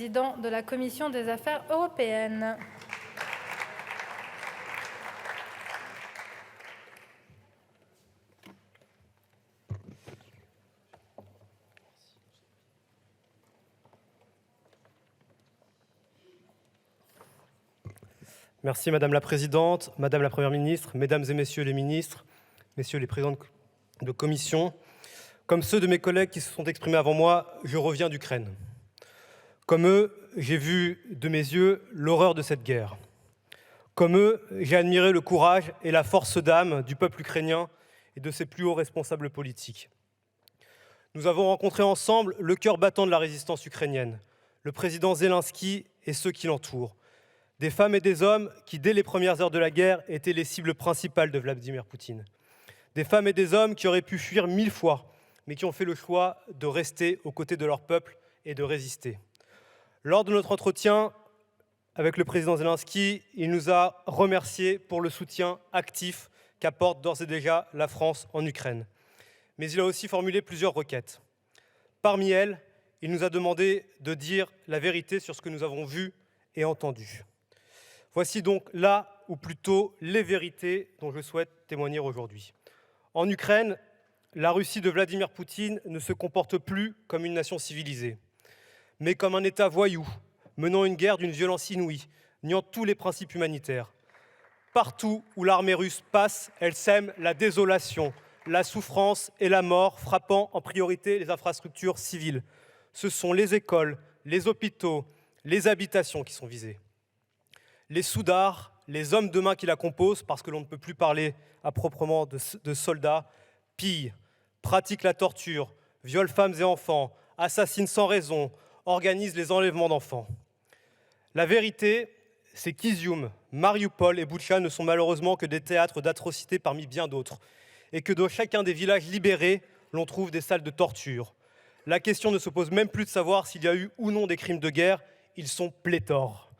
président de la Commission des Affaires européennes. Merci Madame la Présidente, Madame la Première ministre, Mesdames et Messieurs les ministres, Messieurs les présidents de commission. Comme ceux de mes collègues qui se sont exprimés avant moi, je reviens d'Ukraine. Comme eux, j'ai vu de mes yeux l'horreur de cette guerre. Comme eux, j'ai admiré le courage et la force d'âme du peuple ukrainien et de ses plus hauts responsables politiques. Nous avons rencontré ensemble le cœur battant de la résistance ukrainienne, le président Zelensky et ceux qui l'entourent. Des femmes et des hommes qui, dès les premières heures de la guerre, étaient les cibles principales de Vladimir Poutine. Des femmes et des hommes qui auraient pu fuir 1000 fois, mais qui ont fait le choix de rester aux côtés de leur peuple et de résister. Lors de notre entretien avec le président Zelensky, il nous a remerciés pour le soutien actif qu'apporte d'ores et déjà la France en Ukraine. Mais il a aussi formulé plusieurs requêtes. Parmi elles, il nous a demandé de dire la vérité sur ce que nous avons vu et entendu. Voici donc là, ou plutôt les vérités dont je souhaite témoigner aujourd'hui. En Ukraine, la Russie de Vladimir Poutine ne se comporte plus comme une nation civilisée, mais comme un État voyou, menant une guerre d'une violence inouïe, niant tous les principes humanitaires. Partout où l'armée russe passe, elle sème la désolation, la souffrance et la mort, frappant en priorité les infrastructures civiles. Ce sont les écoles, les hôpitaux, les habitations qui sont visées. Les soudards, les hommes de main qui la composent, parce que l'on ne peut plus parler à proprement de soldats, pillent, pratiquent la torture, violent femmes et enfants, assassinent sans raison, organisent les enlèvements d'enfants. La vérité, c'est qu'Izium, Mariupol et Boutcha ne sont malheureusement que des théâtres d'atrocités parmi bien d'autres, et que dans chacun des villages libérés, l'on trouve des salles de torture. La question ne se pose même plus de savoir s'il y a eu ou non des crimes de guerre, ils sont pléthores.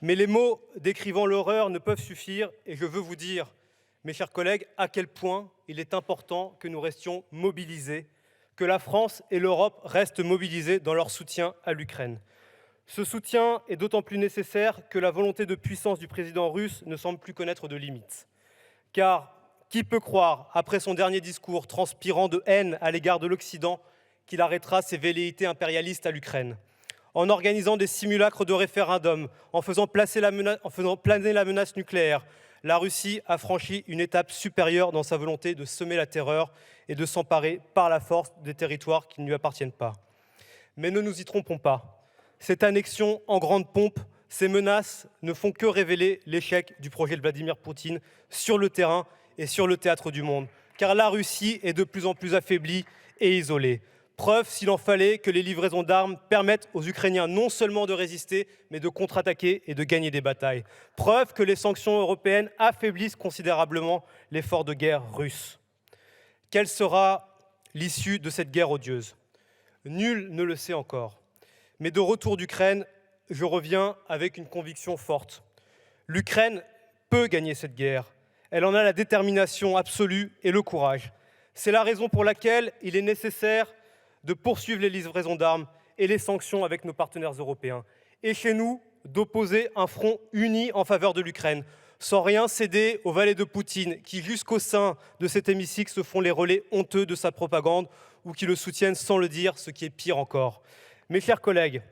Mais les mots décrivant l'horreur ne peuvent suffire, et je veux vous dire, mes chers collègues, à quel point il est important que nous restions mobilisés, que la France et l'Europe restent mobilisées dans leur soutien à l'Ukraine. Ce soutien est d'autant plus nécessaire que la volonté de puissance du président russe ne semble plus connaître de limites. Car qui peut croire, après son dernier discours transpirant de haine à l'égard de l'Occident, qu'il arrêtera ses velléités impérialistes à l'Ukraine ? En organisant des simulacres de référendum, en faisant planer la menace nucléaire, la Russie a franchi une étape supérieure dans sa volonté de semer la terreur et de s'emparer par la force des territoires qui ne lui appartiennent pas. Mais ne nous y trompons pas. Cette annexion en grande pompe, ces menaces ne font que révéler l'échec du projet de Vladimir Poutine sur le terrain et sur le théâtre du monde. Car la Russie est de plus en plus affaiblie et isolée. Preuve, s'il en fallait, que les livraisons d'armes permettent aux Ukrainiens non seulement de résister, mais de contre-attaquer et de gagner des batailles. Preuve que les sanctions européennes affaiblissent considérablement l'effort de guerre russe. Quelle sera l'issue de cette guerre odieuse ? Nul ne le sait encore. Mais de retour d'Ukraine, je reviens avec une conviction forte. L'Ukraine peut gagner cette guerre. Elle en a la détermination absolue et le courage. C'est la raison pour laquelle il est nécessaire de poursuivre les livraisons d'armes et les sanctions avec nos partenaires européens. Et chez nous, d'opposer un front uni en faveur de l'Ukraine, sans rien céder aux valets de Poutine, qui jusqu'au sein de cet hémicycle se font les relais honteux de sa propagande ou qui le soutiennent sans le dire, ce qui est pire encore. Mes chers collègues,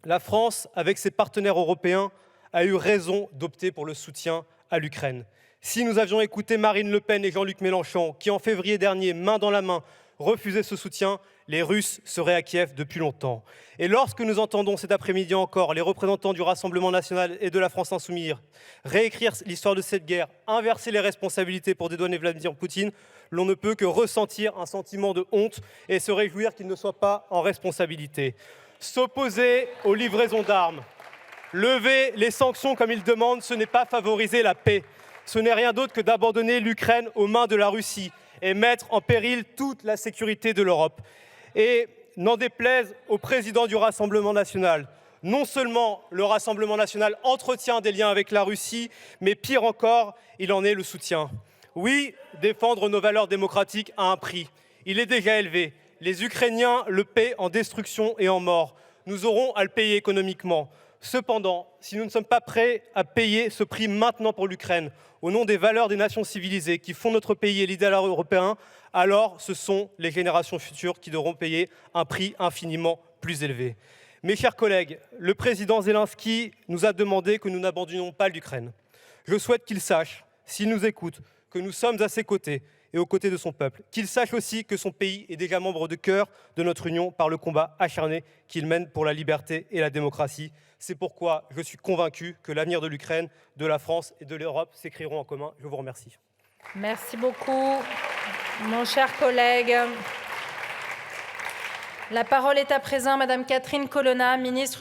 la France, avec ses partenaires européens, a eu raison d'opter pour le soutien à l'Ukraine. Si nous avions écouté Marine Le Pen et Jean-Luc Mélenchon, qui en février dernier, main dans la main, refusaient ce soutien, les Russes seraient à Kiev depuis longtemps. Et lorsque nous entendons cet après-midi encore les représentants du Rassemblement national et de la France insoumise réécrire l'histoire de cette guerre, inverser les responsabilités pour dédouaner Vladimir Poutine, l'on ne peut que ressentir un sentiment de honte et se réjouir qu'il ne soit pas en responsabilité. S'opposer aux livraisons d'armes, lever les sanctions comme il demande, ce n'est pas favoriser la paix. Ce n'est rien d'autre que d'abandonner l'Ukraine aux mains de la Russie et mettre en péril toute la sécurité de l'Europe. Et n'en déplaise au président du Rassemblement national, non seulement le Rassemblement national entretient des liens avec la Russie, mais pire encore, il en est le soutien. Oui, défendre nos valeurs démocratiques a un prix. Il est déjà élevé. Les Ukrainiens le paient en destruction et en mort. nous aurons à le payer économiquement. Cependant, si nous ne sommes pas prêts à payer ce prix maintenant pour l'Ukraine, au nom des valeurs des nations civilisées qui font notre pays et l'idéal européen, alors ce sont les générations futures qui devront payer un prix infiniment plus élevé. Mes chers collègues, le président Zelensky nous a demandé que nous n'abandonnions pas l'Ukraine. Je souhaite qu'il sache, s'il nous écoute, que nous sommes à ses côtés et aux côtés de son peuple. Qu'il sache aussi que son pays est déjà membre de cœur de notre Union par le combat acharné qu'il mène pour la liberté et la démocratie. C'est pourquoi je suis convaincu que l'avenir de l'Ukraine, de la France et de l'Europe s'écriront en commun. Je vous remercie. Merci beaucoup, mon cher collègue. La parole est à présent Madame Catherine Colonna, ministre